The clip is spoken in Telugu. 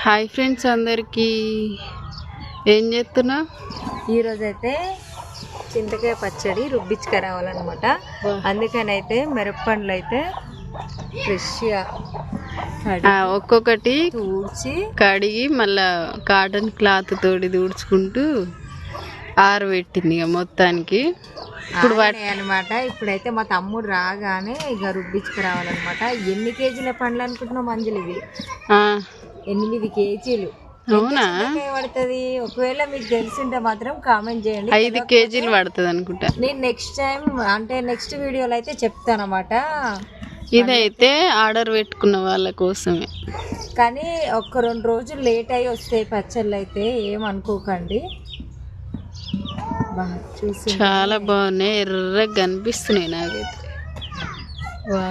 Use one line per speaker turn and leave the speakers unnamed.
హాయ్ ఫ్రెండ్స్ అందరికీ, ఏం చేస్తున్నా?
ఈరోజైతే చింతకాయ పచ్చడి రుబ్బించుకు రావాలన్నమాట. అందుకని అయితే మిరపపండ్లు అయితే ఫ్రెష్గా
ఒక్కొక్కటి
తుడిచి
కడిగి మళ్ళా కాటన్ క్లాత్ తోటి తుడుచుకుంటూ ఆరబెట్టింది ఇక మొత్తానికి.
ఇప్పుడు అనమాట. ఇప్పుడైతే మా తమ్ముడు రాగానే ఇక రుబ్బించుకు రావాలన్నమాట. ఎన్ని కేజీల పండ్లు అనుకుంటున్నాం అంజలి? ఇవి 8 కేజీలు.
అవునా?
పడుతుంది. ఒకవేళ మీకు తెలిసింటే మాత్రం కామెంట్ చేయండి.
5 కేజీలు పడుతుంది అనుకుంటా.
నేను నెక్స్ట్ టైం అంటే నెక్స్ట్ వీడియోలో అయితే చెప్తాను అన్నమాట.
ఇదైతే ఆర్డర్ పెట్టుకున్న వాళ్ళ కోసమే,
కానీ 1-2 రోజులు లేట్ అయ్యి వస్తాయి పచ్చళ్ళు అయితే ఏమనుకోకండి. చూసి
చాలా బాగున్నాయి, ఎర్రగా కనిపిస్తున్నాయి నాకైతే.
వా